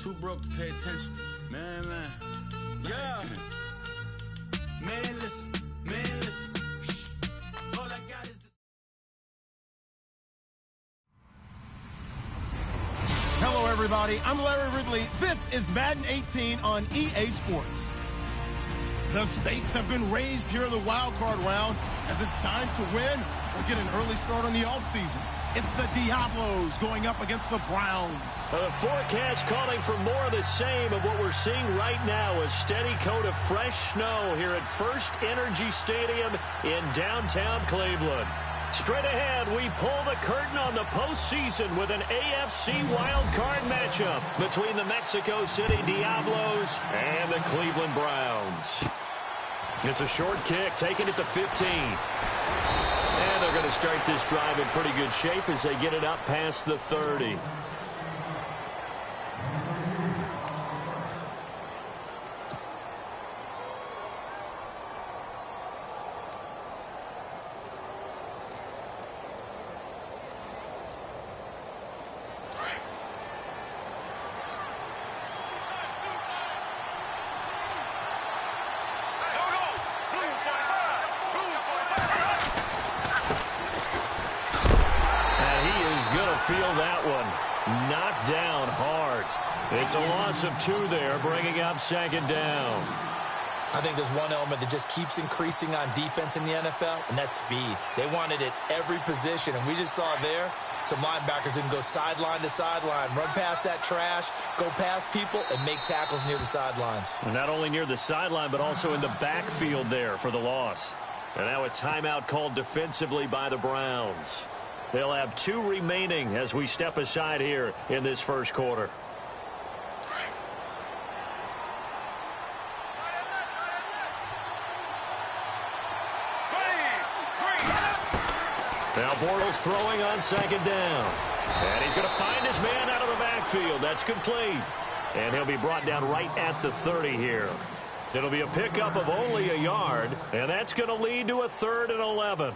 Too broke to pay attention. Man. Yeah. Man, listen. All I got is this. Hello, everybody. I'm Larry Ridley. This is Madden 18 on EA Sports. The stakes have been raised here in the wild card round as it's time to win or get an early start on the offseason. It's the Diablos going up against the Browns. The forecast calling for more of the same of what we're seeing right now, a steady coat of fresh snow here at First Energy Stadium in downtown Cleveland. Straight ahead, we pull the curtain on the postseason with an AFC wildcard matchup between the Mexico City Diablos and the Cleveland Browns. It's a short kick, taking it to 15. And they're going to start this drive in pretty good shape as they get it up past the 30. Feel that one. Knocked down hard. It's a loss of 2 there, bringing up second down. I think there's one element that just keeps increasing on defense in the NFL, and that's speed. They want it at every position, and we just saw there some linebackers who can go sideline to sideline, run past that trash, go past people, and make tackles near the sidelines. And not only near the sideline, but also in the backfield there for the loss. And now a timeout called defensively by the Browns. They'll have 2 remaining as we step aside here in this first quarter. Now Bortles throwing on second down. And he's going to find his man out of the backfield. That's complete. And he'll be brought down right at the 30 here. It'll be a pickup of only a yard, and that's going to lead to a 3rd and 11.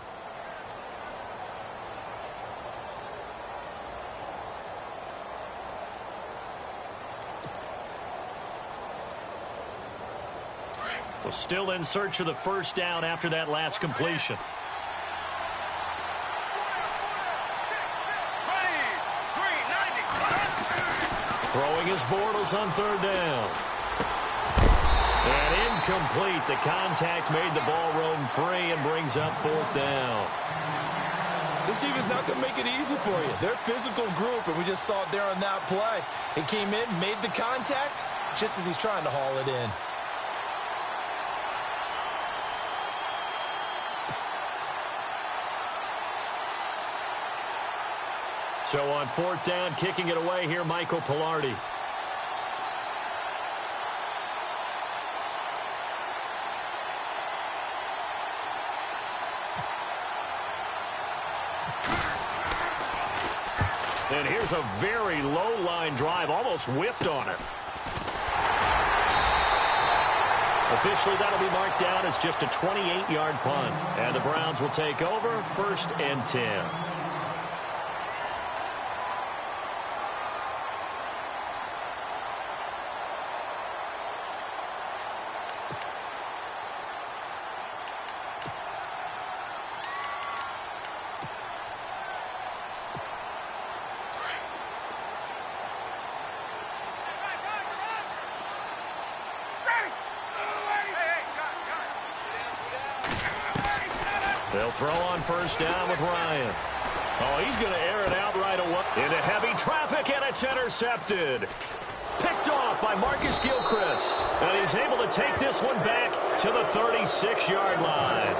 So still in search of the first down after that last completion. Throwing his Bortles on 3rd down. And incomplete. The contact made the ball roam free and brings up 4th down. This team is not going to make it easy for you. They're a physical group, and we just saw it there on that play. He came in, made the contact, just as he's trying to haul it in. So on 4th down, kicking it away here, Michael Pilardi. And here's a very low line drive, almost whiffed on it. Officially, that'll be marked down as just a 28-yard punt. And the Browns will take over 1st and 10. They'll throw on 1st down with Ryan. Oh, he's going to air it out right away. Into heavy traffic, and it's intercepted. Picked off by Marcus Gilchrist. And he's able to take this one back to the 36-yard line.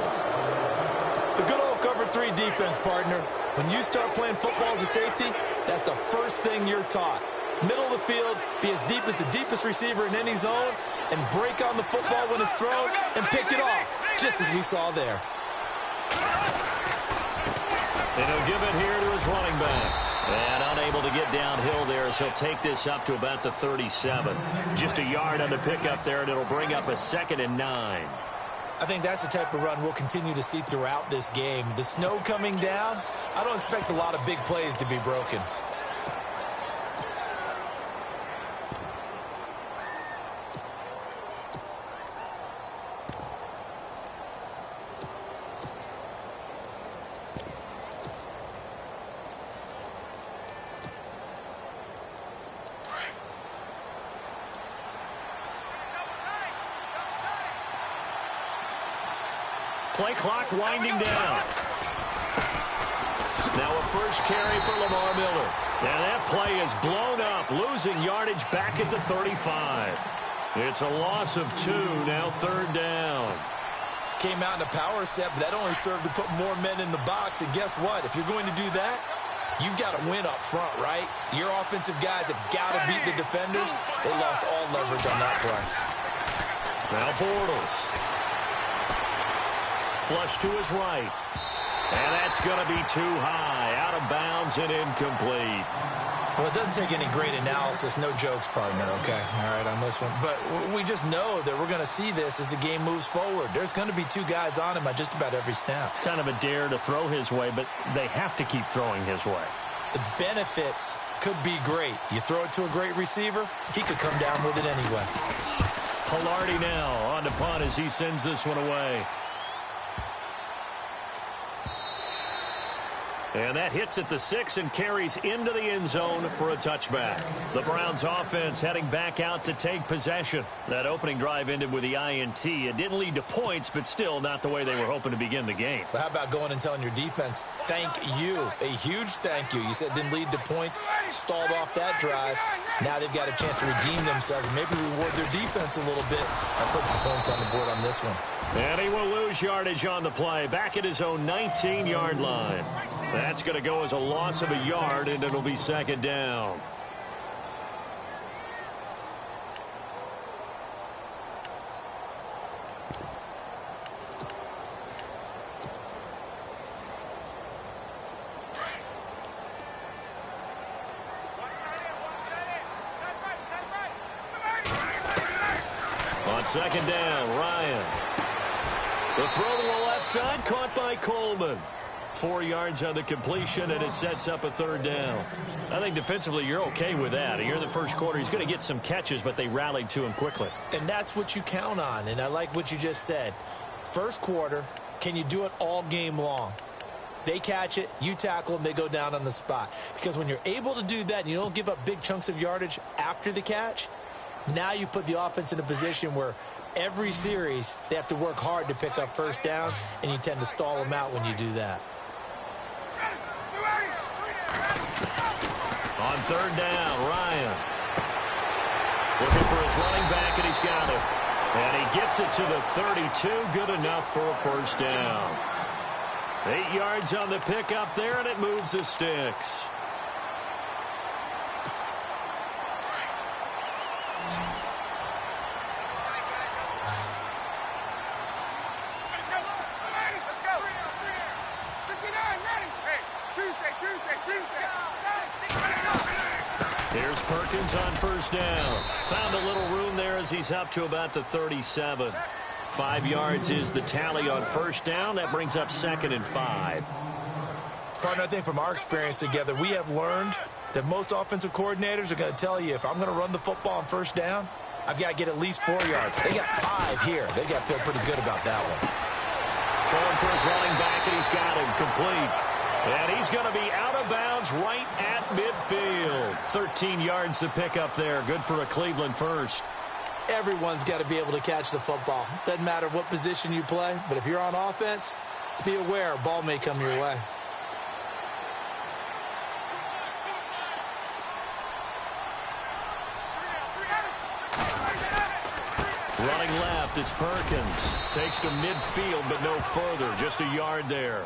The good old cover 3 defense, partner. When you start playing football as a safety, that's the first thing you're taught. Middle of the field, be as deep as the deepest receiver in any zone, and break on the football when it's thrown and pick it off, just as we saw there. And he'll give it here to his running back. And unable to get downhill there as he'll take this up to about the 37. Just a yard on the pickup there, and it'll bring up a 2nd and 9. I think that's the type of run we'll continue to see throughout this game. The snow coming down, I don't expect a lot of big plays to be broken. Play clock winding down. Now a first carry for Lamar Miller. And that play is blown up, losing yardage back at the 35. It's a loss of 2, now third down. Came out in a power set, but that only served to put more men in the box. And guess what? If you're going to do that, you've got to win up front, right? Your offensive guys have got to beat the defenders. They lost all leverage on that play. Now Bortles. Flush to his right. And that's going to be too high. Out of bounds and incomplete. Well, it doesn't take any great analysis. No jokes, partner, okay? All right, on this one. But we just know that we're going to see this as the game moves forward. There's going to be 2 guys on him on just about every snap. It's kind of a dare to throw his way, but they have to keep throwing his way. The benefits could be great. You throw it to a great receiver, he could come down with it anyway. Pilardi now on to punt as he sends this one away. And that hits at the 6 and carries into the end zone for a touchback. The Browns offense heading back out to take possession. That opening drive ended with the INT. It didn't lead to points, but still not the way they were hoping to begin the game. But how about going and telling your defense, thank you, a huge thank you. You said it didn't lead to points, stalled off that drive. Now they've got a chance to redeem themselves and maybe reward their defense a little bit and put some points on the board on this one. And he will lose yardage on the play, back at his own 19-yard line. That's going to go as a loss of a yard, and it'll be second down. On second down, Ryan. The throw to the left side, caught by Coleman. 4 yards on the completion, and it sets up a third down. I think defensively you're okay with that. Here in the first quarter, he's going to get some catches, but they rallied to him quickly. And that's what you count on, and I like what you just said. First quarter, can you do it all game long? They catch it, you tackle them, they go down on the spot. Because when you're able to do that and you don't give up big chunks of yardage after the catch, now you put the offense in a position where every series they have to work hard to pick up first downs, and you tend to stall them out when you do that. On third down, Ryan. Looking for his running back, and he's got it. And he gets it to the 32. Good enough for a first down. 8 yards on the pickup there, and it moves the sticks. Here's Perkins on first down. Found a little room there as he's up to about the 37. 5 yards is the tally on first down. That brings up 2nd and 5. Partner, I think from our experience together, we have learned that most offensive coordinators are going to tell you, if I'm going to run the football on first down, I've got to get at least 4 yards. They got 5 here. They got to feel pretty good about that one. Throwing for his running back, and he's got him complete. And he's going to be out of bounds right at midfield. 13 yards to pick up there. Good for a Cleveland first. Everyone's got to be able to catch the football. Doesn't matter what position you play, but if you're on offense, be aware a ball may come your way. Running left, it's Perkins. Takes to midfield, but no further. Just a yard there.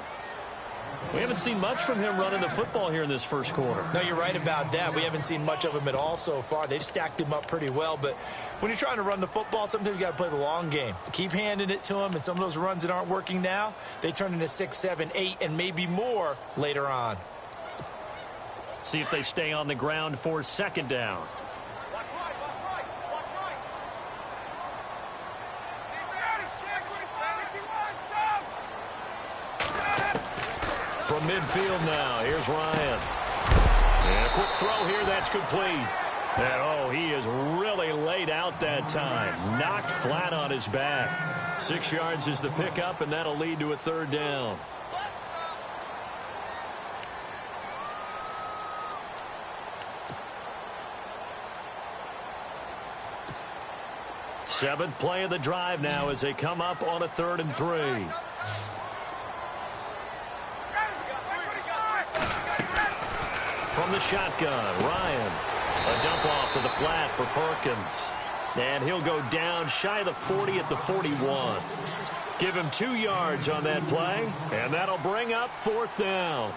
We haven't seen much from him running the football here in this first quarter. No, you're right about that. We haven't seen much of him at all so far. They've stacked him up pretty well, but when you're trying to run the football, sometimes you got to play the long game. Keep handing it to him, and some of those runs that aren't working now, they turn into 6, 7, 8, and maybe more later on. See if they stay on the ground for second down. From midfield now, here's Ryan. And a quick throw here, that's complete. And oh, he is really laid out that time. Knocked flat on his back. 6 yards is the pickup, and that'll lead to a third down. Seventh play of the drive now as they come up on a 3rd and 3. From the shotgun, Ryan. A dump off to the flat for Perkins. And he'll go down shy of the 40 at the 41. Give him 2 yards on that play, and that'll bring up 4th down.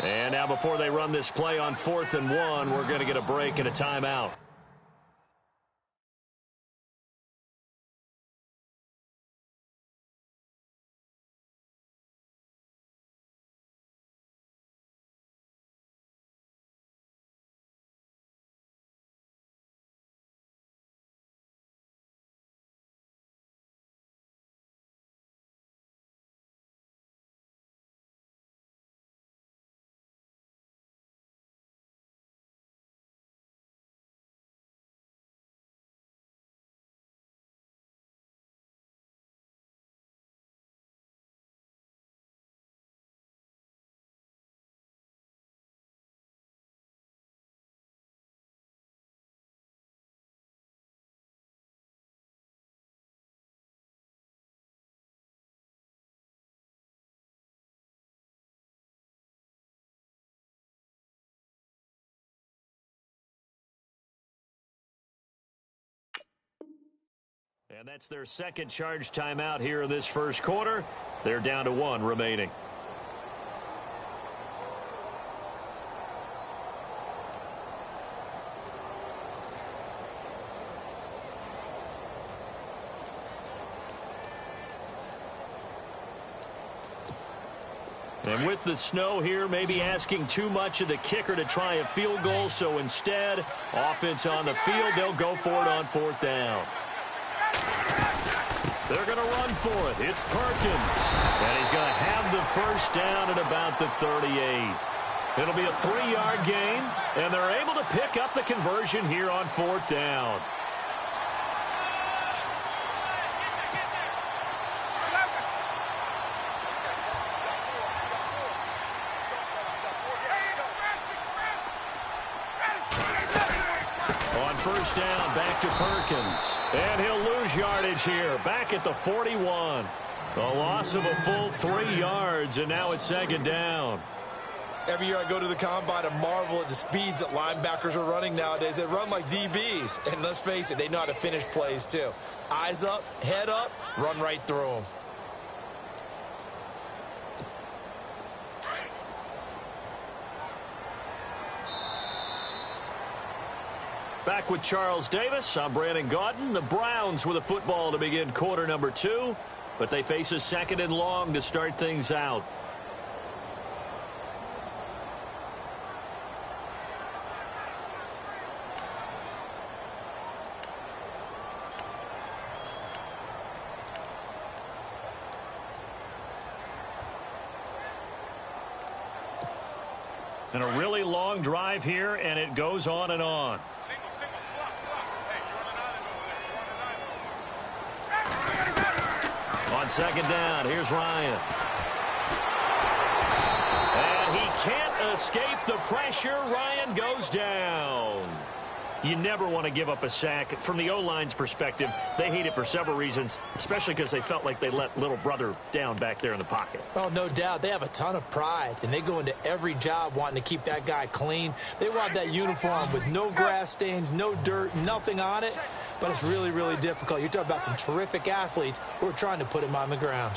And now before they run this play on 4th and 1, we're going to get a break and a timeout. And that's their second charge timeout here in this first quarter. They're down to 1 remaining. And with the snow here, maybe asking too much of the kicker to try a field goal. So instead, offense on the field, they'll go for it on 4th down. They're going to run for it. It's Perkins. And he's going to have the first down at about the 38. It'll be a 3-yard gain, and they're able to pick up the conversion here on 4th down. First down, back to Perkins. And he'll lose yardage here, back at the 41. A loss of a full 3 yards, and now it's 2nd down. Every year I go to the combine and marvel at the speeds that linebackers are running nowadays. They run like DBs. And let's face it, they know how to finish plays too. Eyes up, head up, run right through them. Back with Charles Davis. I'm Brandon Gaudin. The Browns with a football to begin quarter number 2, but they face a 2nd and long to start things out. And a really long drive here, and it goes on and on. On 2nd down, here's Ryan. And he can't escape the pressure. Ryan goes down. You never want to give up a sack. From the O-line's perspective, they hate it for several reasons, especially because they felt like they let little brother down back there in the pocket. Oh, no doubt. They have a ton of pride, and they go into every job wanting to keep that guy clean. They want that uniform with no grass stains, no dirt, nothing on it. But it's really, really difficult. You're talking about some terrific athletes who are trying to put him on the ground.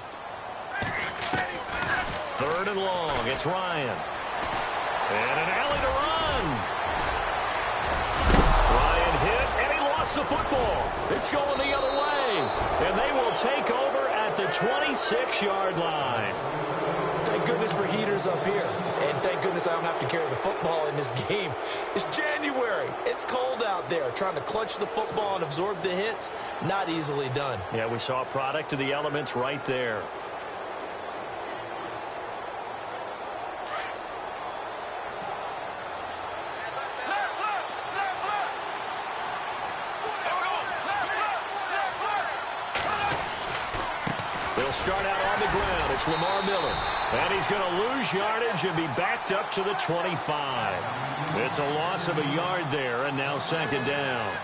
3rd and long. It's Ryan. And an alley to run. Ryan hit, and he lost the football. It's going the other way. And they will take over at the 26-yard line. Thank Thank goodness for heaters up here. And thank goodness I don't have to carry the football in this game. It's January. It's cold out there. Trying to clutch the football and absorb the hits, not easily done. Yeah, we saw a product of the elements right there. They'll start out on the ground. It's Lamar Miller. And he's going to lose yardage and be backed up to the 25. It's a loss of a yard there, and now second down.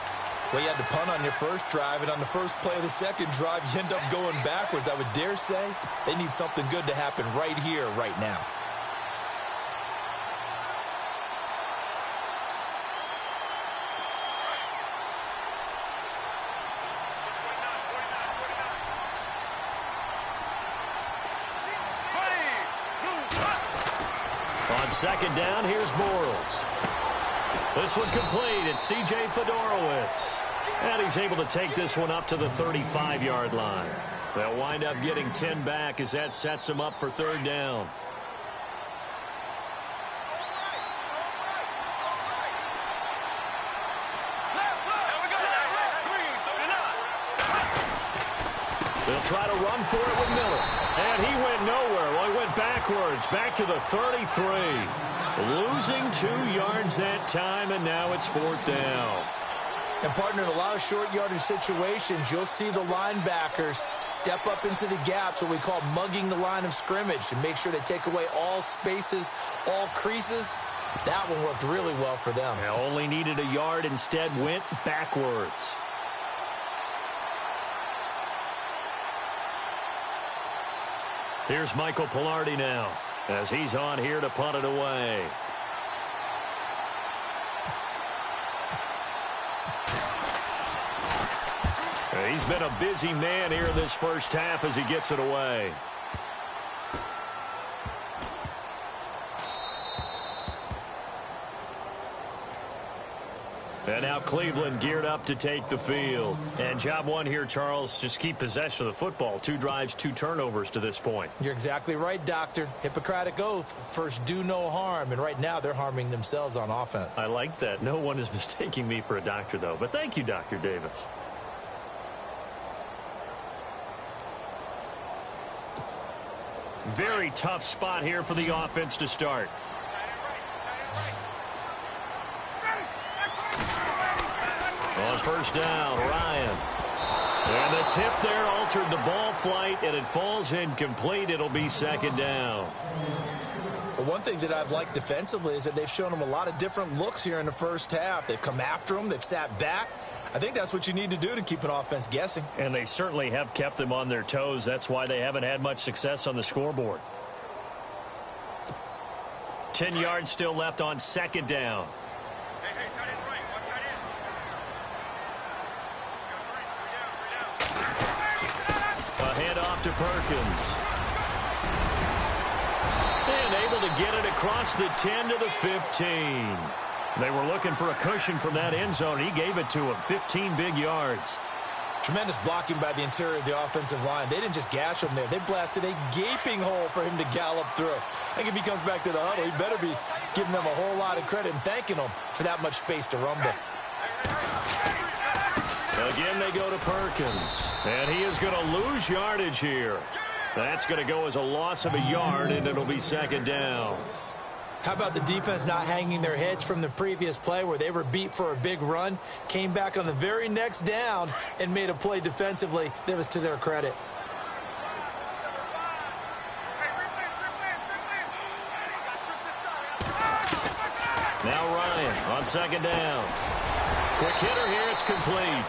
Well, you had to punt on your first drive, and on the first play of the second drive, you end up going backwards. I would dare say they need something good to happen right here, right now. On second down, here's Bortles. This one complete. It's C.J. Fedorowicz. And he's able to take this one up to the 35-yard line. They'll wind up getting 10 back as that sets them up for third down. They'll try to run for it with Miller. And he went nowhere. Well, he went backwards, back to the 33. Losing 2 yards that time, and now it's fourth down. And, partner, in a lot of short yardage situations, you'll see the linebackers step up into the gaps, what we call mugging the line of scrimmage, to make sure they take away all spaces, all creases. That one worked really well for them. They only needed a yard, instead went backwards. Here's Michael Pilardi now, as he's on here to punt it away. He's been a busy man here in this first half as he gets it away. And now Cleveland geared up to take the field. And job one here, Charles, just keep possession of the football. 2 drives, 2 turnovers to this point. You're exactly right, Doctor. Hippocratic oath. First, do no harm. And right now, they're harming themselves on offense. I like that. No one is mistaking me for a doctor, though. But thank you, Dr. Davis. Very tough spot here for the offense to start. On first down, Ryan. And the tip there altered the ball flight, and it falls incomplete. It'll be second down. Well, one thing that I've liked defensively is that they've shown them a lot of different looks here in the first half. They've come after them. They've sat back. I think that's what you need to do to keep an offense guessing. And they certainly have kept them on their toes. That's why they haven't had much success on the scoreboard. 10 yards still left on second down. A handoff to Perkins. And able to get it across the 10 to the 15. They were looking for a cushion from that end zone. He gave it to him. 15 big yards. Tremendous blocking by the interior of the offensive line. They didn't just gash him there. They blasted a gaping hole for him to gallop through. I think if he comes back to the huddle, he better be giving them a whole lot of credit and thanking them for that much space to rumble. Again, they go to Perkins. And he is going to lose yardage here. That's going to go as a loss of a yard, and it'll be second down. How about the defense not hanging their heads from the previous play where they were beat for a big run, came back on the very next down and made a play defensively that was to their credit. Now Ryan on second down. Quick hitter here, it's complete.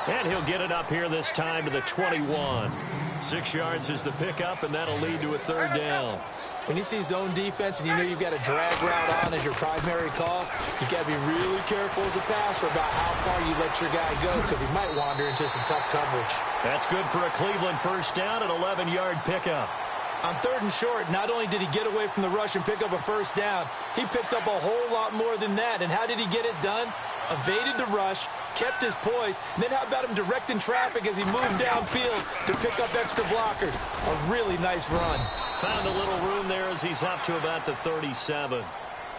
And he'll get it up here this time to the 21. 6 yards is the pickup, and that'll lead to a third down. When you see zone defense and you know you've got a drag route on as your primary call, you got to be really careful as a passer about how far you let your guy go because he might wander into some tough coverage. That's good for a Cleveland first down, an 11-yard pickup. On third and short, not only did he get away from the rush and pick up a first down, he picked up a whole lot more than that. And how did he get it done? Evaded the rush, kept his poise, and then how about him directing traffic as he moved downfield to pick up extra blockers? A really nice run. Found a little room there as he's up to about the 37.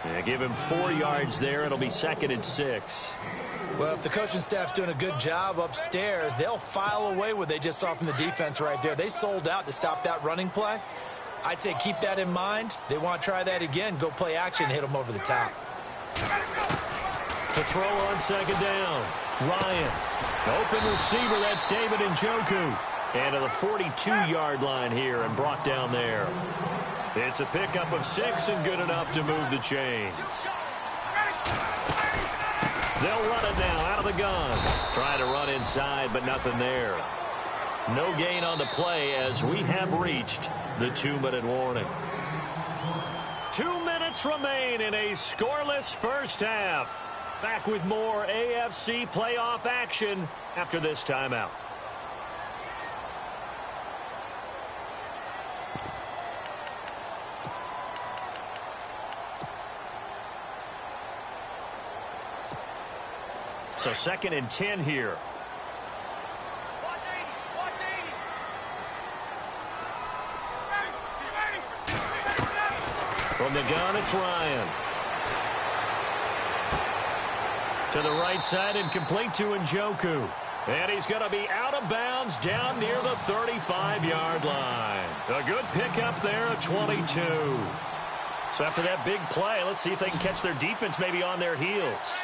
Yeah, give him 4 yards there. It'll be 2nd and 6. Well, if the coaching staff's doing a good job upstairs, they'll file away what they just saw from the defense right there. They sold out to stop that running play. I'd say keep that in mind. They want to try that again. Go play action and hit them over the top. To throw on 2nd down. Ryan. Open receiver. That's David Njoku. And to the 42-yard line here and brought down there. It's a pickup of 6 and good enough to move the chains. They'll run it now out of the gun. Trying to run inside, but nothing there. No gain on the play as we have reached the 2-minute warning. 2 minutes remain in a scoreless first half. Back with more AFC playoff action after this timeout. So 2nd and 10 here. From the gun, it's Ryan. To the right side and complete to Njoku. And he's going to be out of bounds down near the 35-yard line. A good pickup there at 22. So after that big play, let's see if they can catch their defense maybe on their heels.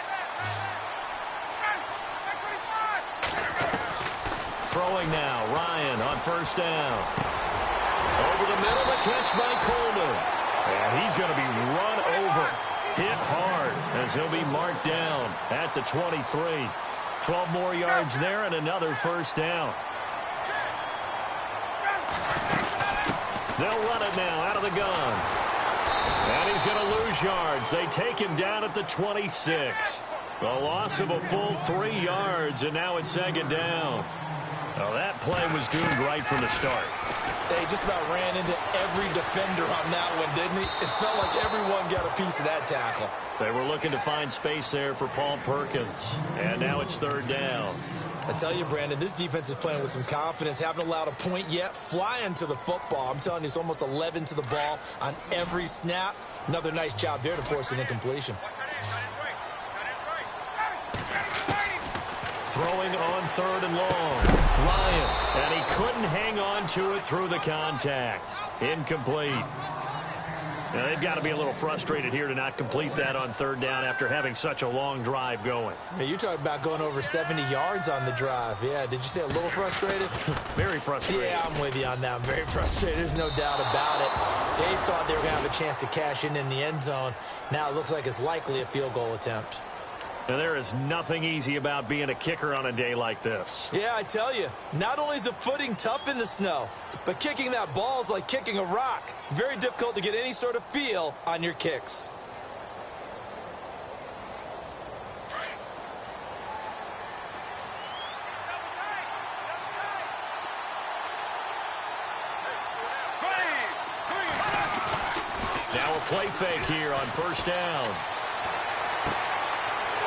Throwing now, Ryan on 1st down. Over the middle, the catch by Coleman. And he's going to be run over, hit hard, as he'll be marked down at the 23. 12 more yards there and another 1st down. They'll run it now out of the gun. And he's going to lose yards. They take him down at the 26. A loss of a full 3 yards, and now it's 2nd down. Well, that play was doomed right from the start. They just about ran into every defender on that one, didn't he? It felt like everyone got a piece of that tackle. They were looking to find space there for Paul Perkins. And now it's 3rd down. I tell you, Brandon, this defense is playing with some confidence. Haven't allowed a point yet. Flying to the football. I'm telling you, it's almost 11 to the ball on every snap. Another nice job there to force an incompletion. Throwing on 3rd and long. Ryan, and he couldn't hang on to it through the contact. Incomplete. Now, they've got to be a little frustrated here to not complete that on 3rd down after having such a long drive going. Yeah, you're talking about going over 70 yards on the drive. Yeah, did you say a little frustrated? Very frustrated. Yeah, I'm with you on that. I'm very frustrated. There's no doubt about it. They thought they were going to have a chance to cash in the end zone. Now it looks like it's likely a field goal attempt. Now, there is nothing easy about being a kicker on a day like this. Yeah, I tell you, not only is the footing tough in the snow, but kicking that ball is like kicking a rock. Very difficult to get any sort of feel on your kicks. Now a play fake here on 1st down.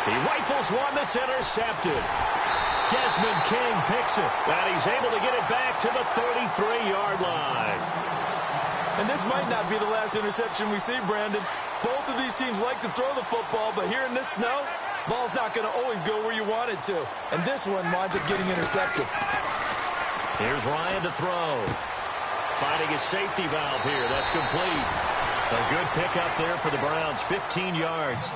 He rifles one that's intercepted. Desmond King picks it, and he's able to get it back to the 33-yard line. And this might not be the last interception we see, Brandon. Both of these teams like to throw the football, but here in this snow, ball's not going to always go where you want it to. And this one winds up getting intercepted. Here's Ryan to throw. Finding his safety valve here. That's complete. A good pickup there for the Browns. 15 yards.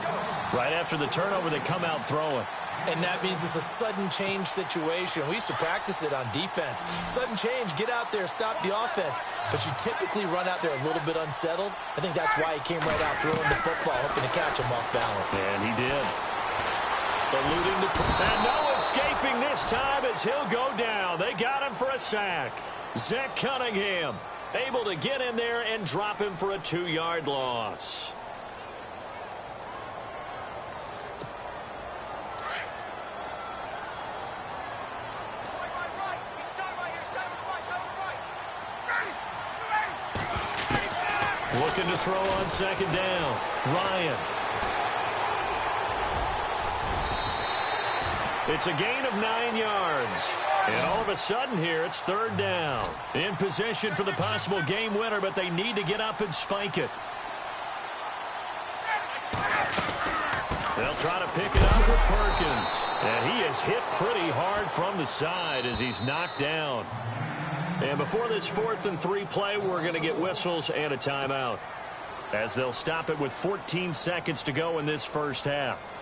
Right after the turnover, they come out throwing. And that means it's a sudden change situation. We used to practice it on defense. Sudden change, get out there, stop the offense. But you typically run out there a little bit unsettled. I think that's why he came right out throwing the football, hoping to catch him off balance. And he did. Eluding the... And no escaping this time as he'll go down. They got him for a sack. Zach Cunningham able to get in there and drop him for a 2-yard loss. Looking to throw on 2nd down. Ryan. It's a gain of 9 yards. And all of a sudden here, it's third down. In position for the possible game winner, but they need to get up and spike it. They'll try to pick it up with Perkins. And he is hit pretty hard from the side as he's knocked down. And before this 4th and 3 play, we're going to get whistles and a timeout, as they'll stop it with 14 seconds to go in this first half.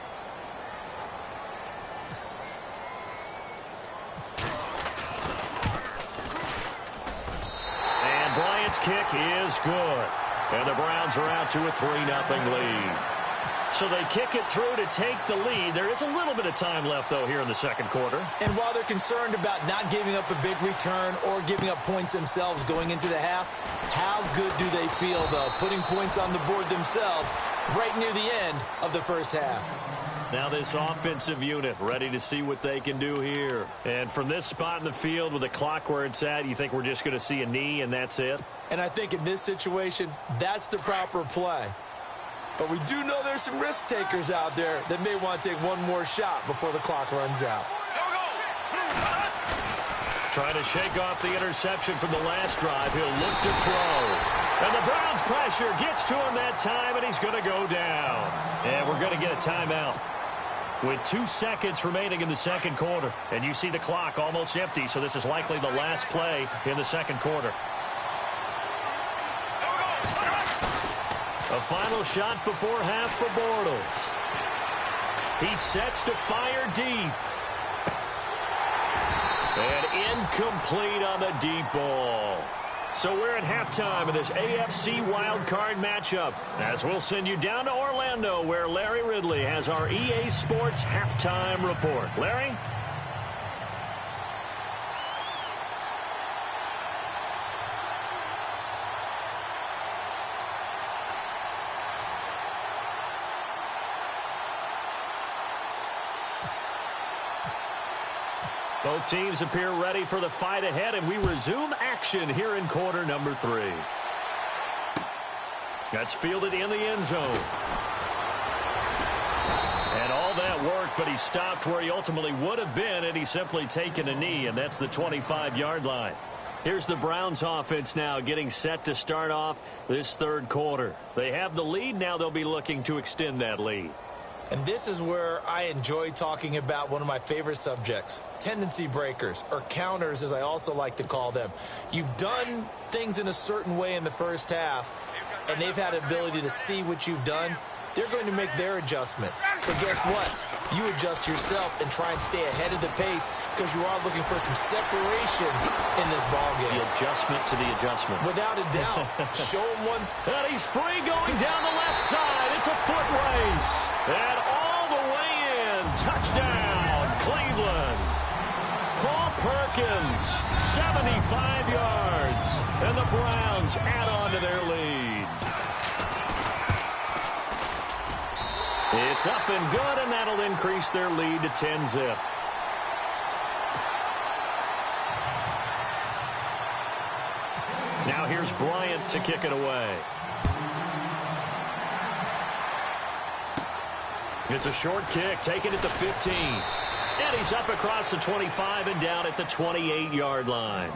And Bryant's kick is good. And the Browns are out to a 3-0 lead. So they kick it through to take the lead. There is a little bit of time left, though, here in the second quarter. And while they're concerned about not giving up a big return or giving up points themselves going into the half, how good do they feel, though, putting points on the board themselves right near the end of the first half? Now this offensive unit ready to see what they can do here. And from this spot in the field with the clock where it's at, you think we're just going to see a knee and that's it? And I think in this situation, that's the proper play. But we do know there's some risk takers out there that may want to take one more shot before the clock runs out. Trying to shake off the interception from the last drive. He'll look to throw. And the Browns pressure gets to him that time, and he's going to go down. And we're going to get a timeout with 2 seconds remaining in the second quarter. And you see the clock almost empty, so this is likely the last play in the second quarter. A final shot before half for Bortles. He sets to fire deep. And incomplete on the deep ball. So we're at halftime of this AFC wildcard matchup, as we'll send you down to Orlando, where Larry Ridley has our EA Sports halftime report. Larry? Both teams appear ready for the fight ahead, and we resume action here in quarter number 3. That's fielded in the end zone. And all that work, but he stopped where he ultimately would have been had he simply taken a knee, and that's the 25-yard line. Here's the Browns offense now getting set to start off this third quarter. They have the lead. Now they'll be looking to extend that lead. And this is where I enjoy talking about one of my favorite subjects, tendency breakers, or counters as I also like to call them. You've done things in a certain way in the first half, and they've had ability to see what you've done. They're going to make their adjustments. So guess what? You adjust yourself and try and stay ahead of the pace because you are looking for some separation in this ballgame. The adjustment to the adjustment. Without a doubt. Show him one. And he's free going down the left side. It's a foot race. And all the way in. Touchdown, Cleveland. Paul Perkins, 75 yards. And the Browns add on to their lead. It's up and good, and that'll increase their lead to 10-zip. Now here's Bryant to kick it away. It's a short kick, taken at the 15. And he's up across the 25 and down at the 28-yard line.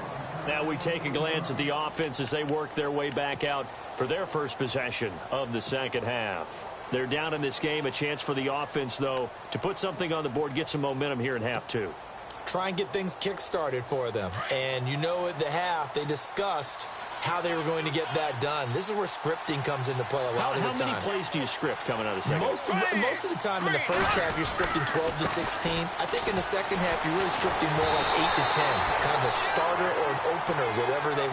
Now we take a glance at the offense as they work their way back out for their first possession of the second half. They're down in this game. A chance for the offense, though, to put something on the board, get some momentum here in half 2. Try and get things kick-started for them. And you know at the half, they discussed how they were going to get that done. This is where scripting comes into play a lot of the time. How many plays do you script coming out of the second? Most of the time in the first half, you're scripting 12 to 16. I think in the second half, you're really scripting more like 8 to 10. Kind of a starter or an opener,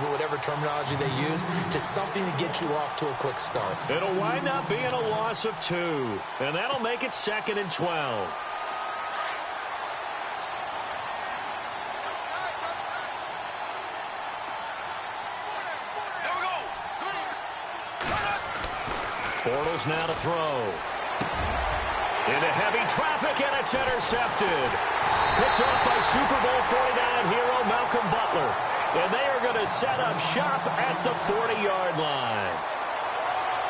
whatever terminology they use, just something to get you off to a quick start. It'll wind up being a loss of 2, and that'll make it 2nd and 12. Bortles now to throw. Into heavy traffic, and it's intercepted. Picked off by Super Bowl 49 hero Malcolm Butler. And they are going to set up shop at the 40-yard line.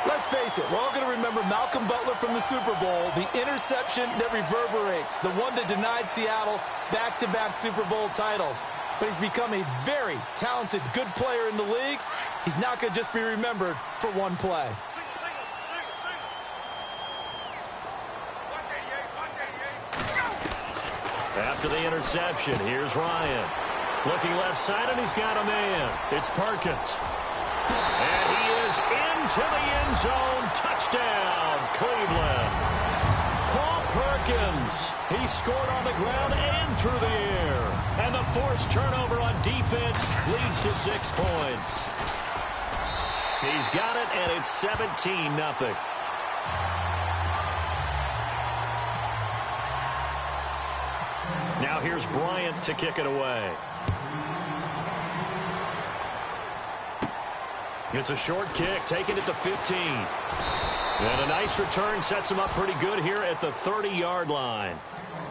Let's face it, we're all going to remember Malcolm Butler from the Super Bowl, the interception that reverberates, the one that denied Seattle back-to-back Super Bowl titles. but he's become a very talented, good player in the league. He's not going to just be remembered for one play. After the interception, here's Ryan. Looking left side, and he's got a man. It's Perkins. And he is into the end zone. Touchdown, Cleveland. Paul Perkins. He scored on the ground and through the air. And the forced turnover on defense leads to 6 points. He's got it, and it's 17-0. Now here's Bryant to kick it away. It's a short kick, taking it to 15. And a nice return sets him up pretty good here at the 30-yard line.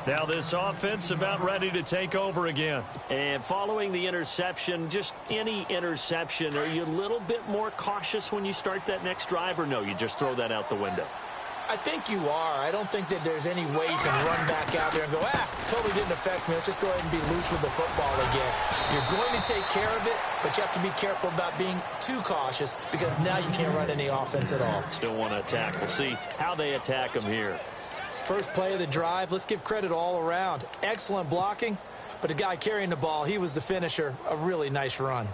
Now this offense about ready to take over again. And following the interception, just any interception, are you a little bit more cautious when you start that next drive, or no, you just throw that out the window? I think you are. I don't think that there's any way you can run back out there and go, totally didn't affect me. Let's just go ahead and be loose with the football again. You're going to take care of it, but you have to be careful about being too cautious because now you can't run any offense at all. Still want to attack. We'll see how they attack him here. First play of the drive, let's give credit all around. Excellent blocking, but the guy carrying the ball, he was the finisher. A really nice run.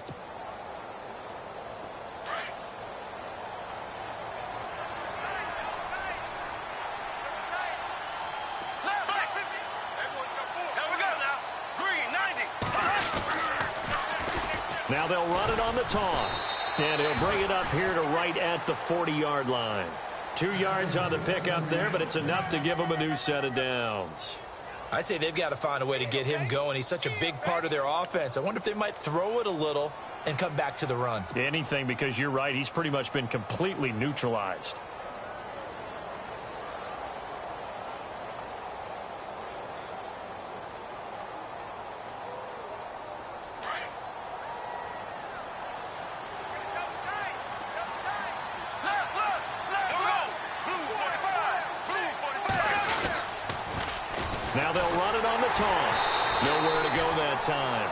Now they'll run it on the toss. And he'll bring it up here to right at the 40-yard line. 2 yards on the pickup there, but it's enough to give him a new set of downs. I'd say they've got to find a way to get him going. He's such a big part of their offense. I wonder if they might throw it a little and come back to the run. Anything, because you're right. He's pretty much been completely neutralized. Now they'll run it on the toss. Nowhere to go that time.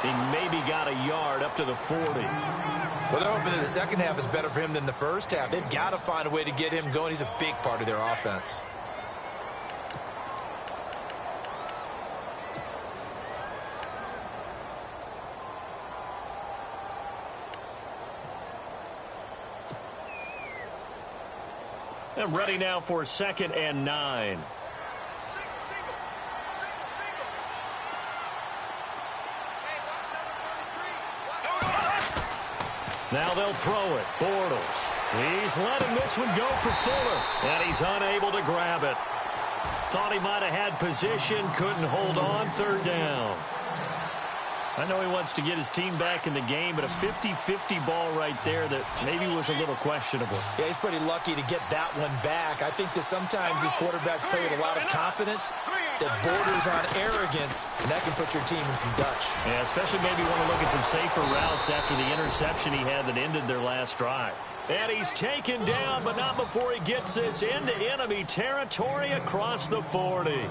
He maybe got a yard up to the 40. Well, they're hoping that the second half is better for him than the first half. They've got to find a way to get him going. He's a big part of their offense. And ready now for 2nd and 9. Now they'll throw it. Bortles. He's letting this one go for Fuller. And he's unable to grab it. Thought he might have had position. Couldn't hold on. 3rd down. I know he wants to get his team back in the game, but a 50-50 ball right there that maybe was a little questionable. Yeah, he's pretty lucky to get that one back. I think that sometimes these quarterbacks play with a lot of confidence that borders on arrogance, and that can put your team in some Dutch. Yeah, especially maybe want to look at some safer routes after the interception he had that ended their last drive. And he's taken down, but not before he gets this into enemy territory across the 40.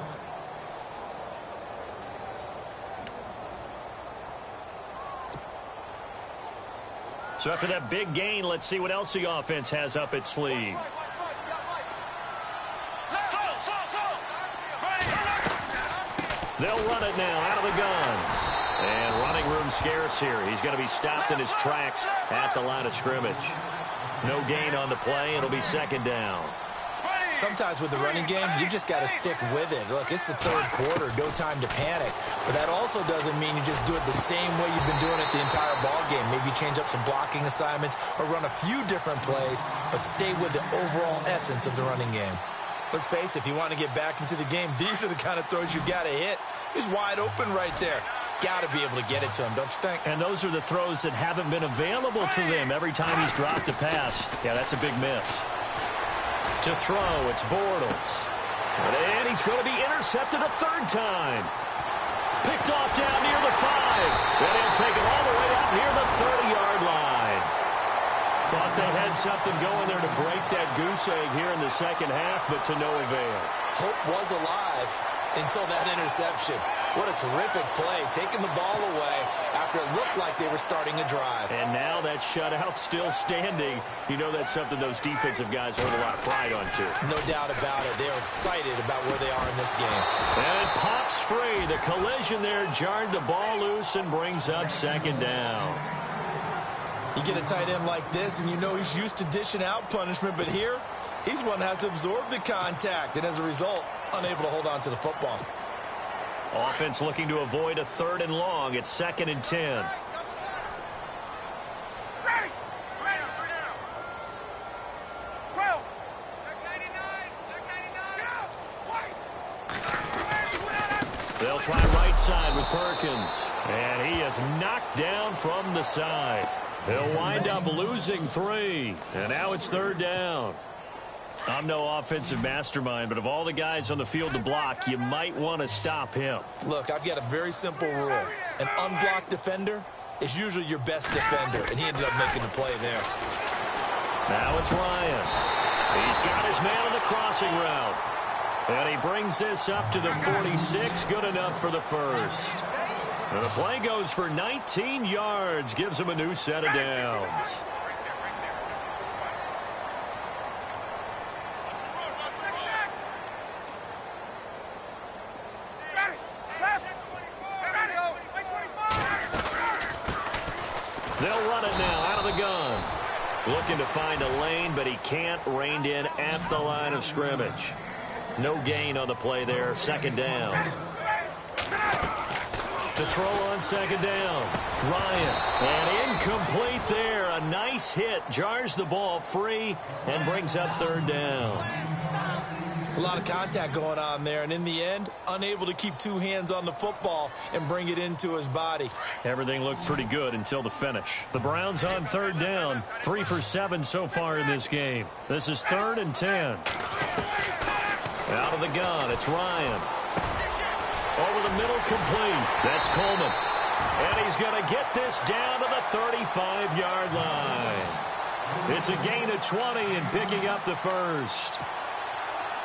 So after that big gain, let's see what else the offense has up its sleeve. They'll run it now out of the gun. And running room scarce here. He's going to be stopped in his tracks at the line of scrimmage. No gain on the play. It'll be 2nd down. Sometimes with the running game, you just got to stick with it. Look, it's the 3rd quarter, no time to panic. But that also doesn't mean you just do it the same way you've been doing it the entire ball game. Maybe change up some blocking assignments or run a few different plays, but stay with the overall essence of the running game. Let's face it, if you want to get back into the game, these are the kind of throws you got to hit. He's wide open right there. Got to be able to get it to him, don't you think? And those are the throws that haven't been available to them every time he's dropped a pass. Yeah, that's a big miss. To throw, it's Bortles. And he's going to be intercepted a 3rd time. Picked off down near the 5. And he'll take it all the way out near the 30-yard line. Thought they had something going there to break that goose egg here in the second half, but to no avail. Hope was alive until that interception. What a terrific play, taking the ball away after it looked like they were starting a drive. And now that shutout still standing. You know that's something those defensive guys hold a lot of pride on, too. No doubt about it. They're excited about where they are in this game. And it pops free. The collision there jarred the ball loose and brings up second down. You get a tight end like this, and you know he's used to dishing out punishment, but here, he's one that has to absorb the contact, and as a result, unable to hold on to the football. Offense looking to avoid a 3rd and long. It's 2nd and 10. They'll try right side with Perkins. And he is knocked down from the side. He'll wind up losing 3. And now it's 3rd down. I'm no offensive mastermind, but of all the guys on the field to block, you might want to stop him. Look, I've got a very simple rule. An unblocked defender is usually your best defender, and he ended up making the play there. Now it's Ryan. He's got his man on the crossing route. And he brings this up to the 46. Good enough for the first. And the play goes for 19 yards. Gives him a new set of downs. They'll run it now out of the gun. Looking to find a lane, but he can't. Reined in at the line of scrimmage. No gain on the play there. 2nd down. To throw on 2nd down. Ryan. And incomplete there. A nice hit. Jars the ball free and brings up 3rd down. It's a lot of contact going on there, and in the end, unable to keep 2 hands on the football and bring it into his body. Everything looked pretty good until the finish. The Browns on 3rd down. 3 for 7 so far in this game. This is 3rd and 10. Out of the gun, it's Ryan. Over the middle, complete. That's Coleman. And he's going to get this down to the 35-yard line. It's a gain of 20 and picking up the first.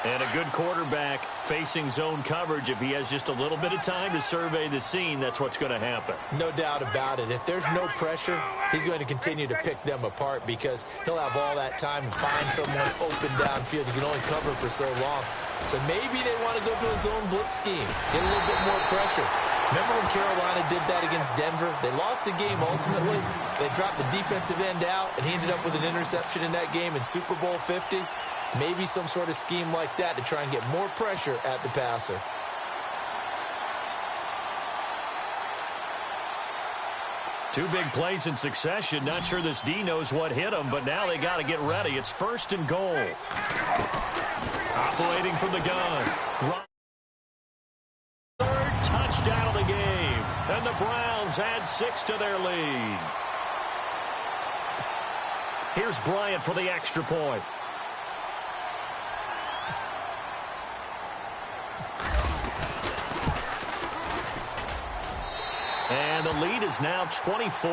And a good quarterback facing zone coverage. If he has just a little bit of time to survey the scene, that's what's going to happen. No doubt about it. If there's no pressure, he's going to continue to pick them apart because he'll have all that time to find someone open downfield. He can only cover for so long. So maybe they want to go to a zone blitz scheme, get a little bit more pressure. Remember when Carolina did that against Denver? They lost the game ultimately. They dropped the defensive end out, and he ended up with an interception in that game in Super Bowl 50. Maybe some sort of scheme like that to try and get more pressure at the passer. Two big plays in succession. Not sure this D knows what hit him, but now they got to get ready. It's 1st and goal. Operating from the gun. Third touchdown of the game. And the Browns add 6 to their lead. Here's Bryant for the extra point. And the lead is now 24.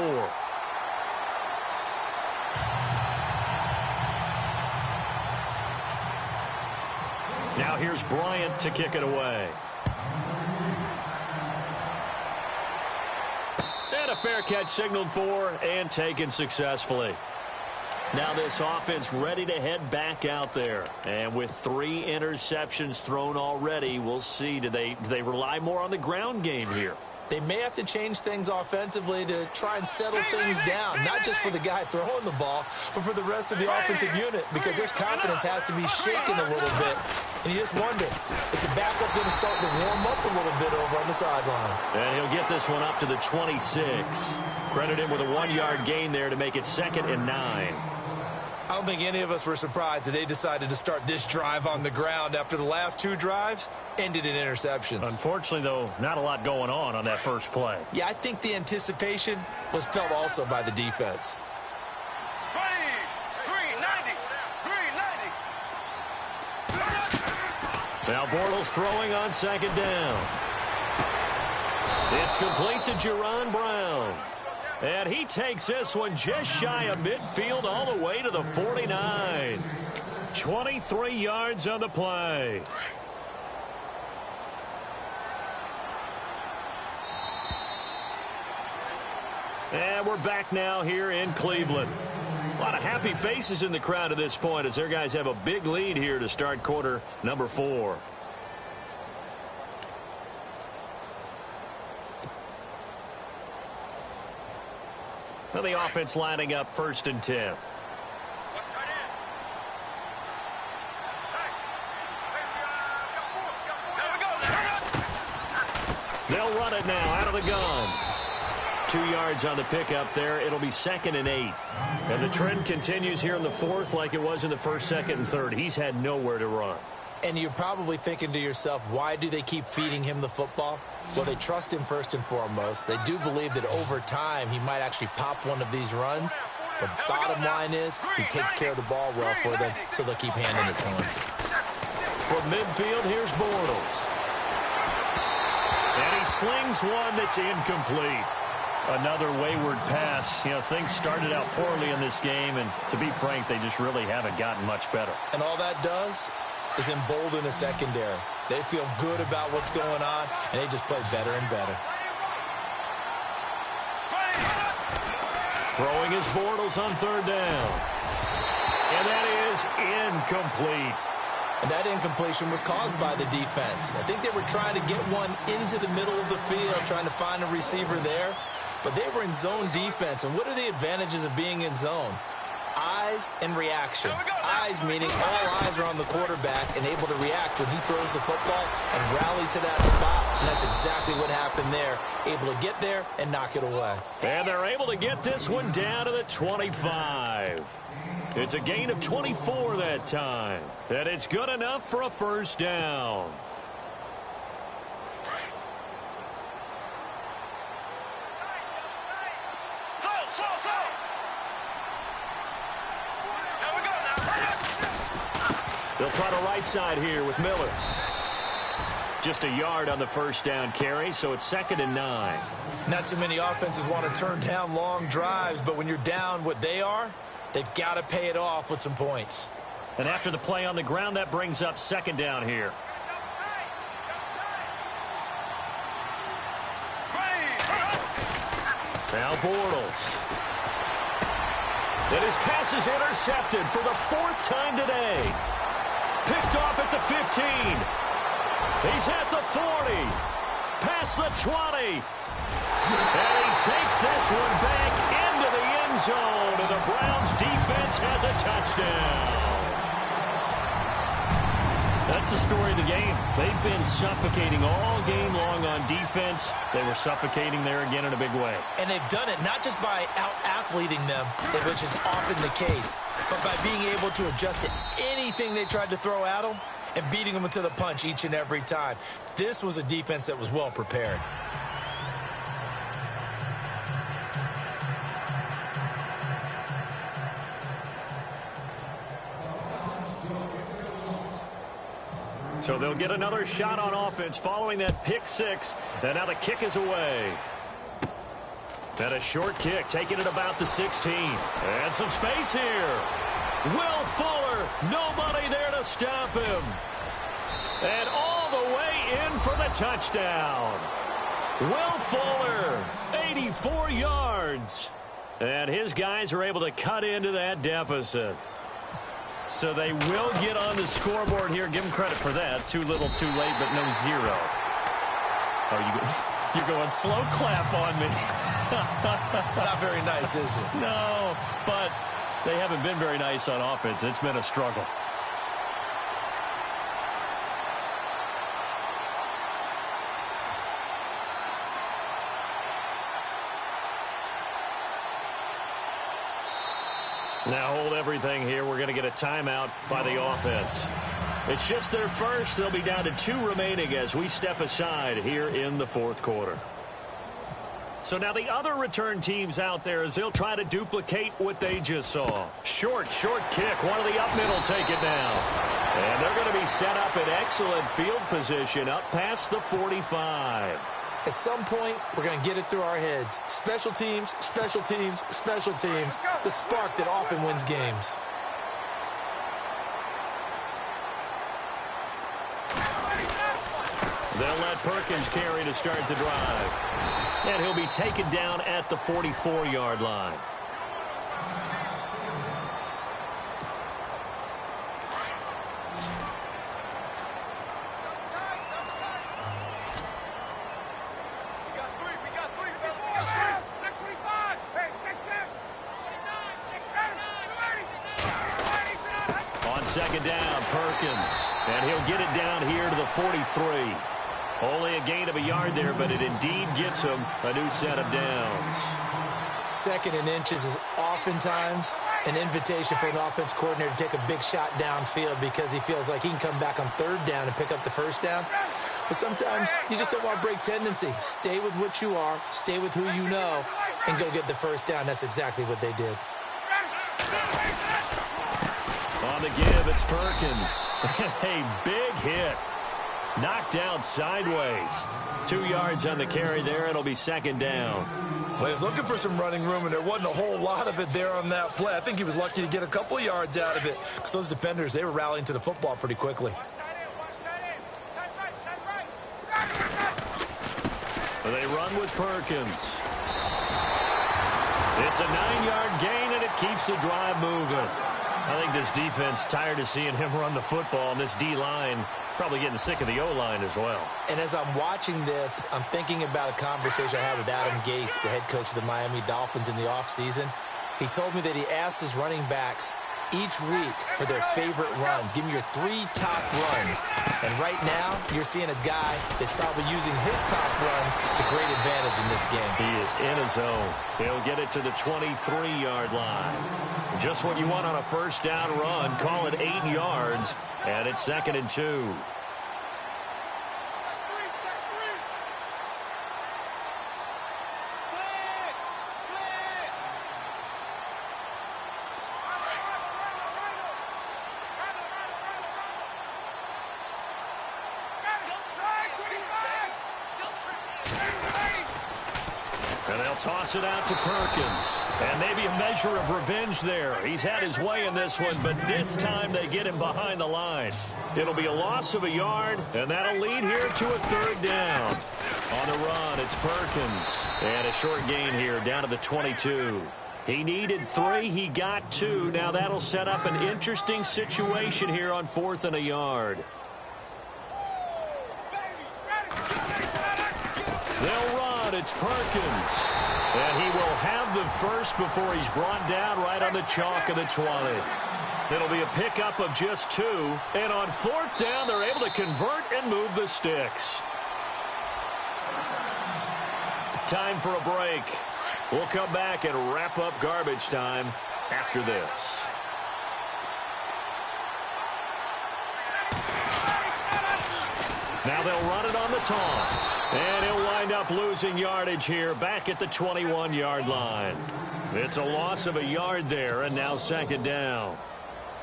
Now here's Bryant to kick it away. And a fair catch signaled for and taken successfully. Now this offense ready to head back out there. And with 3 interceptions thrown already, we'll see. Do they rely more on the ground game here? They may have to change things offensively to try and settle things down, not just for the guy throwing the ball, but for the rest of the offensive unit, because their confidence has to be shaken a little bit. And you just wonder, is the backup going to start to warm up a little bit over on the sideline? And he'll get this one up to the 26. Credit him with a 1-yard gain there to make it 2nd and 9. I don't think any of us were surprised that they decided to start this drive on the ground after the last 2 drives ended in interceptions. Unfortunately, though, not a lot going on that first play. Yeah, I think the anticipation was felt also by the defense. 390. Now Bortles throwing on 2nd down. It's complete to Jerron Brown. And he takes this one just shy of midfield all the way to the 49. 23 yards on the play. And we're back now here in Cleveland. A lot of happy faces in the crowd at this point as their guys have a big lead here to start quarter number 4. So the offense lining up 1st and 10. They'll run it now out of the gun. 2 yards on the pickup there. It'll be 2nd and 8. And the trend continues here in the 4th like it was in the 1st, 2nd, and 3rd. He's had nowhere to run. And you're probably thinking to yourself, why do they keep feeding him the football? Well, they trust him first and foremost. They do believe that over time he might actually pop one of these runs. But bottom line is he takes care of the ball well for them, so they'll keep handing it to him. From midfield, here's Bortles. And he slings one that's incomplete. Another wayward pass. You know, things started out poorly in this game, and to be frank, they just really haven't gotten much better. And all that does is embolden a secondary. They feel good about what's going on, and they just play better and better. Throwing his Bortles on 3rd down. And that is incomplete. And that incompletion was caused by the defense. I think they were trying to get one into the middle of the field, trying to find a receiver there. But they were in zone defense. And what are the advantages of being in zone? Eyes and reaction. Eyes meaning all eyes are on the quarterback and able to react when he throws the football and rally to that spot. And that's exactly what happened there. Able to get there and knock it away. And they're able to get this one down to the 25. It's a gain of 24 that time. And it's good enough for a 1st down. They'll try to right side here with Miller. Just a yard on the 1st down carry, so it's 2nd and 9. Not too many offenses want to turn down long drives, but when you're down what they are, they've got to pay it off with some points. And after the play on the ground, that brings up 2nd down here. Now Bortles. And his pass is intercepted for the 4th time today. Picked off at the 15. He's at the 40. Past the 20. And he takes this one back into the end zone. And the Browns defense has a touchdown. That's the story of the game. They've been suffocating all game long on defense. They were suffocating there again in a big way. And they've done it not just by out-athleting them, which is often the case, but by being able to adjust to anything they tried to throw at them and beating them to the punch each and every time. This was a defense that was well prepared. So they'll get another shot on offense following that pick 6. And now the kick is away. And a short kick, taking it about the 16. And some space here. Will Fuller, nobody there to stop him. And all the way in for the touchdown. Will Fuller, 84 yards. And his guys are able to cut into that deficit. So they will get on the scoreboard here. Give them credit for that. Too little, too late, but no 0. Oh, you're going slow clap on me. Not very nice, is it? No, but they haven't been very nice on offense. It's been a struggle. Now hold everything here. We're going to get a timeout by the offense. It's just their first. They'll be down to 2 remaining as we step aside here in the 4th quarter. So now the other return teams out there as they'll try to duplicate what they just saw. Short kick. One of the up middle take it down. And they're going to be set up in excellent field position up past the 45. At some point, we're going to get it through our heads. Special teams, special teams, special teams. The spark that often wins games. They'll let Perkins carry to start the drive. And he'll be taken down at the 44-yard line. Second down, Perkins. And he'll get it down here to the 43. Only a gain of a yard there, but it indeed gets him a new set of downs. Second and inches is oftentimes an invitation for an offense coordinator to take a big shot downfield because he feels like he can come back on third down and pick up the first down. But sometimes you just don't want to break tendency. Stay with what you are, stay with who you know, and go get the first down. That's exactly what they did. On the give, it's Perkins. A big hit. Knocked down sideways. 2 yards on the carry there. It'll be second down. Well, he was looking for some running room, and there wasn't a whole lot of it there on that play. I think he was lucky to get a couple of yards out of it because those defenders, they were rallying to the football pretty quickly. They run with Perkins. It's a 9-yard gain, and it keeps the drive moving. I think this defense tired of seeing him run the football, and this D-line is probably getting sick of the O-line as well. And as I'm watching this, I'm thinking about a conversation I had with Adam Gase, the head coach of the Miami Dolphins in the offseason. He told me that he asked his running backs each week for their favorite runs. Give me your 3 top runs. And right now, you're seeing a guy that's probably using his top runs to great advantage in this game. He is in a zone. He'll get it to the 23-yard line. Just what you want on a first down run. Call it 8 yards, and it's second and 2. And they'll toss it out to Perkins. And maybe a measure of revenge there. He's had his way in this one, but this time they get him behind the line. It'll be a loss of a yard, and that'll lead here to a third down. On the run, it's Perkins. And a short gain here down to the 22. He needed 3. He got 2. Now that'll set up an interesting situation here on 4th and a yard. They'll run. It's Perkins. And he will have the first before he's brought down right on the chalk of the 20. It'll be a pickup of just 2. And on 4th down, they're able to convert and move the sticks. Time for a break. We'll come back and wrap up garbage time after this. Now they'll run it on the toss. And he'll wind up losing yardage here back at the 21-yard line. It's a loss of a yard there, and now second down.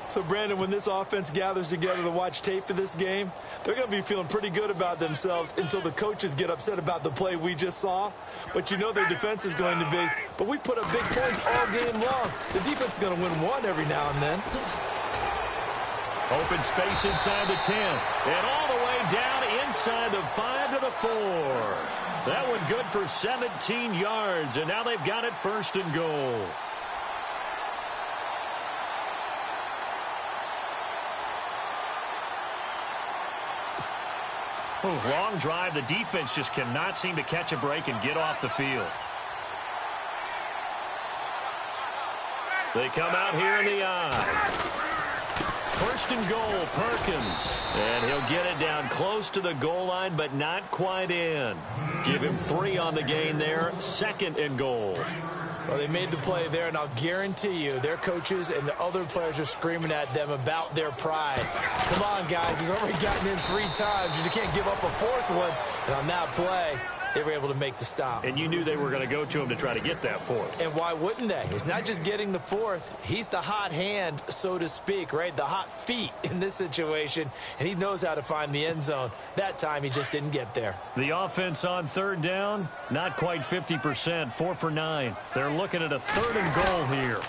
So, Brandon, when this offense gathers together to watch tape for this game, they're going to be feeling pretty good about themselves until the coaches get upset about the play we just saw. But you know their defense is going to be. But we put up big points all game long. The defense is going to win one every now and then. Open space inside the 10. And all the way down inside the 5 to the 4. That one good for 17 yards. And now they've got it first and goal. Long drive. The defense just cannot seem to catch a break and get off the field. They come out here in the eye. First and goal, Perkins. And he'll get it down close to the goal line, but not quite in. Give him 3 on the gain there. Second and goal. Well, they made the play there, and I'll guarantee you their coaches and the other players are screaming at them about their pride. Come on, guys. He's already gotten in 3 times. You can't give up a 4th one. And on that play, they were able to make the stop. And you knew they were going to go to him to try to get that 4th. And why wouldn't they? It's not just getting the 4th. He's the hot hand, so to speak, right? The hot feet in this situation. And he knows how to find the end zone. That time, he just didn't get there. The offense on 3rd down, not quite 50%, 4 for 9. They're looking at a 3rd and goal here.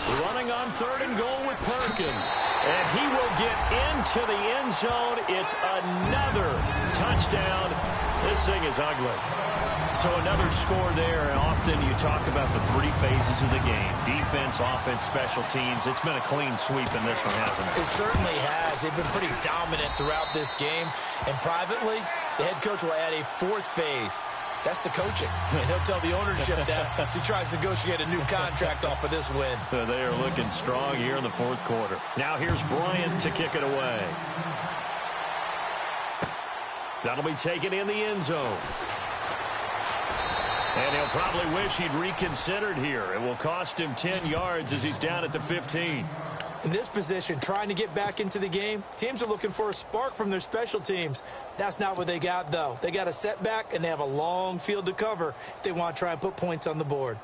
Running on 3rd and goal with Perkins. And he will get into the end zone. It's another touchdown. This thing is ugly. So another score there. And often you talk about the 3 phases of the game. Defense, offense, special teams. It's been a clean sweep in this one, hasn't it? It certainly has. They've been pretty dominant throughout this game. And privately, the head coach will add a 4th phase. That's the coaching. And he'll tell the ownership that as he tries to negotiate a new contract off of this win. They are looking strong here in the 4th quarter. Now here's Bryant to kick it away. That'll be taken in the end zone. And he'll probably wish he'd reconsidered here. It will cost him 10 yards as he's down at the 15. In this position, trying to get back into the game, teams are looking for a spark from their special teams. That's not what they got, though. They got a setback, and they have a long field to cover if they want to try and put points on the board.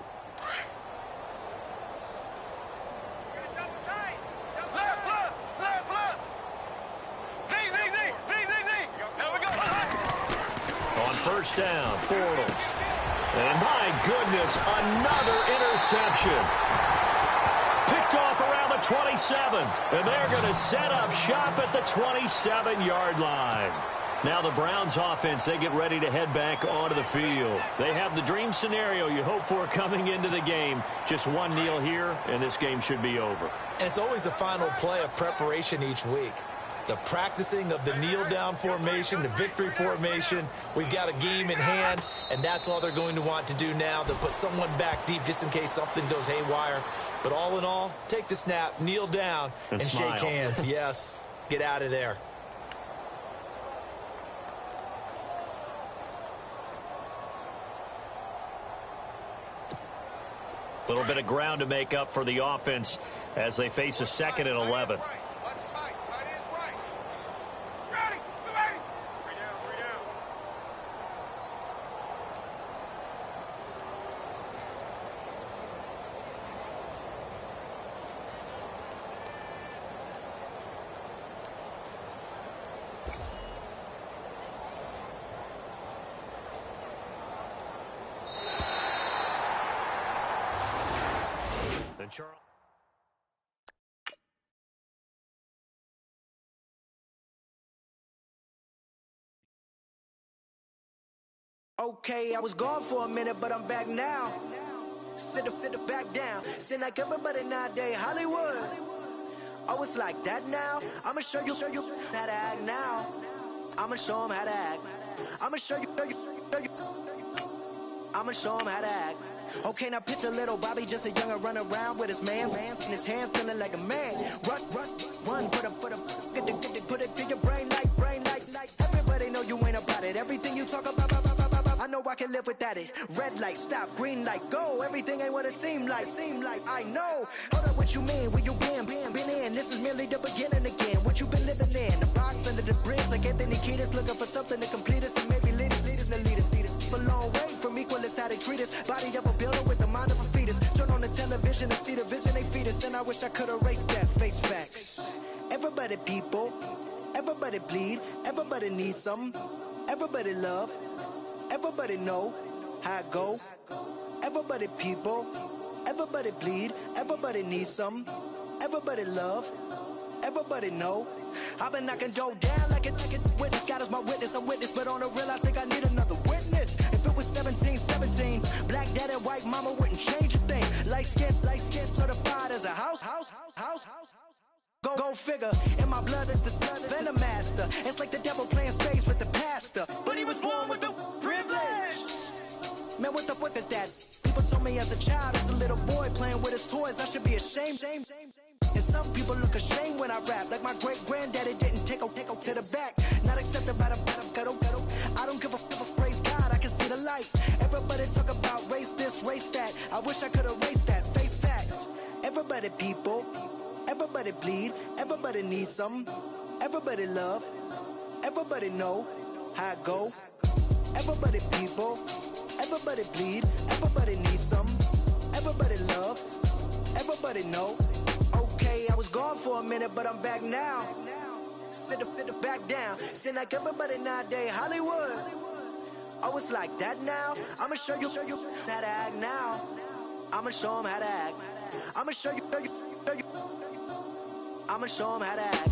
On first down, Bortles. And my goodness, another interception. Picked off around the 27. And they're going to set up shop at the 27-yard line. Now the Browns offense, they get ready to head back onto the field. They have the dream scenario you hope for coming into the game. Just one kneel here, and this game should be over. And it's always the final play of preparation each week. The practicing of the kneel-down formation, the victory formation. We've got a game in hand, and that's all they're going to want to do now, to put someone back deep just in case something goes haywire. But all in all, take the snap, kneel down, and shake hands. Yes, get out of there. A little bit of ground to make up for the offense as they face a 2nd and 11. Okay, I was gone for a minute, but I'm back now. Sit back down. Seem like everybody nowadays, Hollywood. Oh, it's like that now? I'ma show you how to act now. I'ma show them how to act. I'ma show you. I'ma show them how to act. Okay, now picture little Bobby, just a younger run around with his man's in his hand, feeling like a man. Run, put it to your brain like. Everybody know you ain't about it. Everything you talk about, I know I can live without it. Red light, stop, green light, go. Everything ain't what it seem like. I know. Hold up, what you mean? Where you been in? This is merely the beginning again. What you been living in? The box under the bridge, like Anthony Kiedis, looking for something to complete us and maybe lead us. A long way from equal is how they treat us. Body of a builder with the mind of a fetus. Turn on the television and see the vision they feed us. And I wish I could erase that. Face facts. Everybody people, everybody bleed, everybody needs something. Everybody love, everybody know how it go. Everybody people, everybody bleed, everybody needs something. Everybody love, everybody know. I've been knocking dough down like it witness. God is my witness, I'm witness, but on the real I think I need another witness. If it was 17, black dad and white mama wouldn't change a thing. Light skin certified as a house. Go figure, in my blood is the venom master. It's like the devil playing space with the pastor, but he was born with the privilege. Man, what the fuck is that? People told me as a child, as a little boy playing with his toys, I should be ashamed. And some people look ashamed when I rap, like my great-granddaddy didn't take to the back. Not accepted by the ghetto. I don't give a praise God, I can see the light. Everybody talk about race this, race that. I wish I could erase that, face facts. Everybody people, everybody bleed, everybody needs something. Everybody love, everybody know how it go. Everybody people, everybody bleed, everybody needs something. Everybody love, everybody know. Okay, I was gone for a minute, but I'm back now. Sit back down. Seem like everybody nowadays, Hollywood. Oh, it's like that now? I'ma show you how to act now. I'ma show him how to act. I'ma show you. I'ma show him how to act.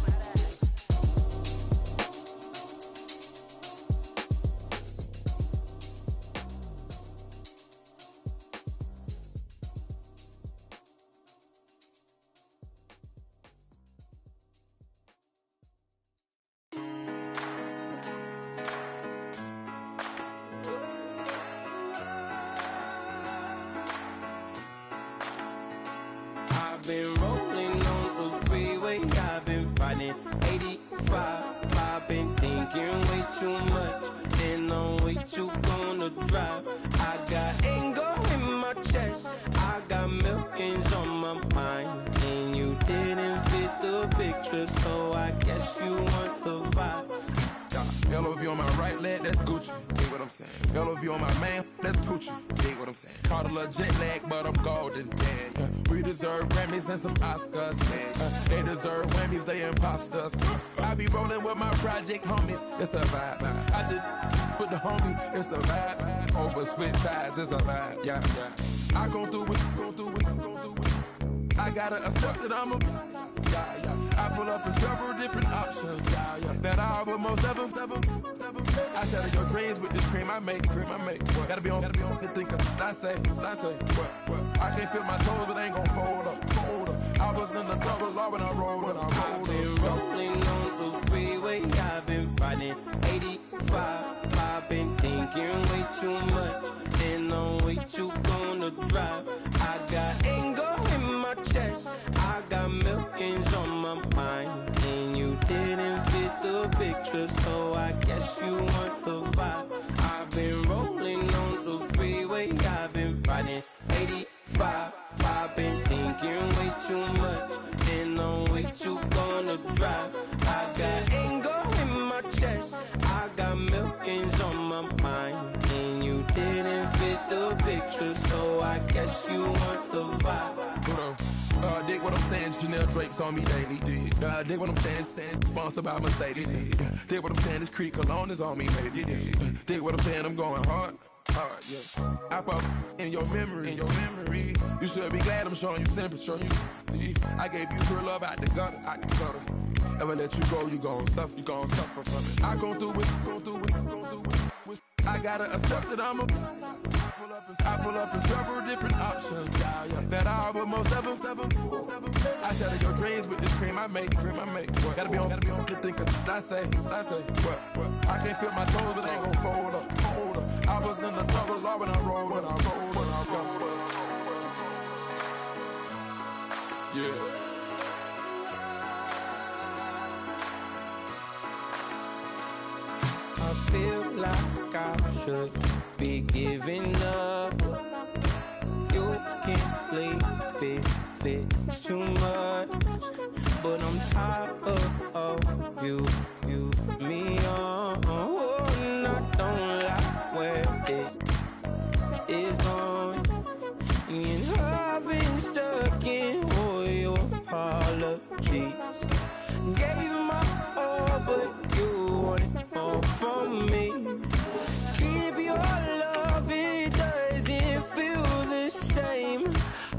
I've been rolling on the freeway, I've been riding 85. I've been thinking way too much, and I'm way too gonna drive. I got anger in my chest, I got millions on my mind, and you didn't fit the picture, so I guess you want the vibe. LOV on my right leg, that's Gucci. Dig what I'm saying. LOV on my man, that's Poochie. Dig what I'm saying. Caught a little jet lag, but I'm golden. Yeah. We deserve Grammys and some Oscars. They deserve Whammies, they imposters. I be rolling with my project homies. It's a vibe. I just put the homie. It's a vibe. Over switch sides, it's a vibe. Yeah. I gon' do it. I gotta accept that I'm a. I pull up in several different options. That I will most ever. I shatter your dreams with this cream I make. Gotta be on the thinker. I say. What? I can't feel my toes, but ain't gon' fold up. I was in the double law when I rolled. I've been rolling on the freeway, I've been riding 85. I've been thinking way too much, and I'm way too gonna drive. I got anger in my chest, I got millions on my mind, and you didn't fit the picture, so I guess you want the vibe. I've been rolling on the freeway, I've been riding 85. I've been thinking way too much, and I'm way too gonna drive. I got anger in my chest, I got millions on my mind, and you didn't fit the picture, so I guess you want the vibe. Dig what I'm saying, Chanel drapes on me daily. Dig what I'm saying, sponsored by Mercedes. Dig what I'm saying, this Creek Cologne is on me, maybe. Dig what I'm saying, I'm going hard, yeah. I pop in your memory. You should be glad I'm showing you sympathy. I gave you pure love out the gutter. Ever let you go, you gon' suffer from it. I gon' do it. I gotta accept that I'm a. I pull up in several different options. That I will most ever. I shatter your dreams with this cream I make. Gotta be on the thinker. I say. What? I can't feel my toes, but ain't gon' fold up. I was in the double law when I rolled. Yeah. I feel like I should be giving up. You can't leave it's too much. But I'm tired of you, me on. And I don't like where this is going. And I've been stuck in all your apologies. Gave you my all, but you wanted more from me. Keep your love, it doesn't feel the same.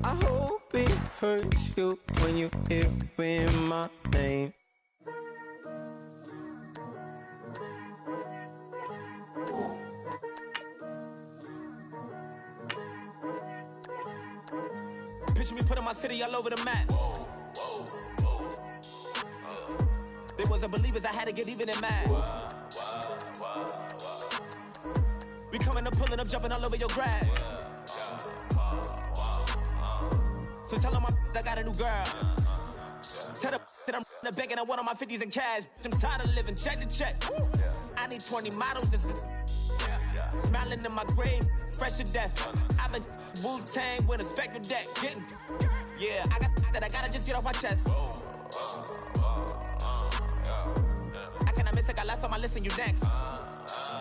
I hope it hurts you when you hear my name. Picture me putting my city all over the map. They wasn't believers, I had to get even in mad. We coming up, pulling up, jumping all over your grass. So tell them I got a new girl. Tell them that I'm in the bank and I want all my 50s in cash. I'm tired of living check to check. I need 20 models, this is smiling in my grave, fresh to death. I've been Wu-Tang with a spectral deck. Yeah, I got that, I gotta just get off my chest. I cannot miss it, got last on my list and you next.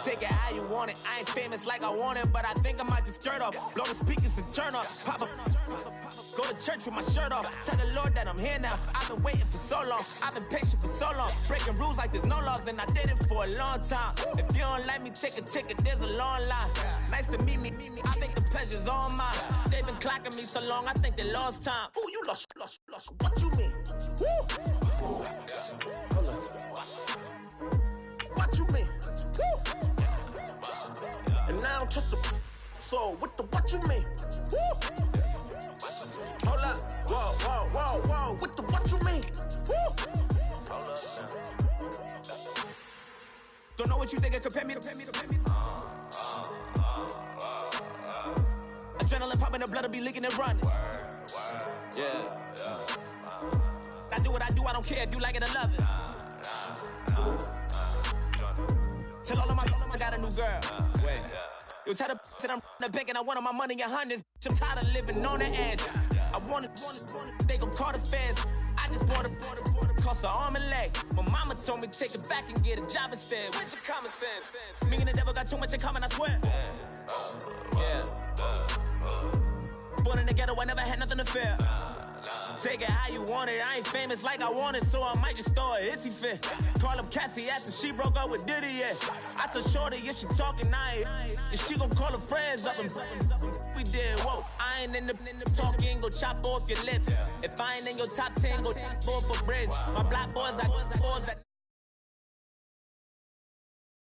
Take it how you want it, I ain't famous like I want it, but I think I might just skirt off. Blow the speakers and turn up, pop up. Go to church with my shirt off. Tell the Lord that I'm here now. I've been waiting for so long. I've been patient for so long. Breaking rules like there's no laws, and I did it for a long time. If you don't like me, take a ticket. There's a long line. Nice to meet me. I think the pleasure's all mine. they've been clocking me so long, I think they lost time. Ooh, you lost. What you mean? Woo! What you mean? Woo! And now I'm just a so what you mean? Woo! Hold up, whoa, what you mean? Woo! Hold up now. Don't know what you think, compare me to. Adrenaline popping, the blood will be leaking and running. Yeah. I do what I do, I don't care if you like it or love it. Tell all of my I got a new girl. Wait. You tell the that I'm the bank and I want all my money in hundreds. I'm tired of living on the edge. I want it, they gon' call the feds. I just bought a cost an arm and leg. My mama told me take it back and get a job instead. Where's your common sense? Me and the devil got too much in common, I swear. Yeah. Born in the ghetto, I never had nothing to fear. Take it how you want it, I ain't famous like I want it, so I might just throw it if he fit. Call up Cassie after she broke up with Diddy, yeah. I told Shorty, yeah, she talking, and she gon' call her friends up and we did, whoa. I ain't in the talking, go chop off your lips. If I ain't in your top 10, go top 4 for bridge. My black boys, I got boys that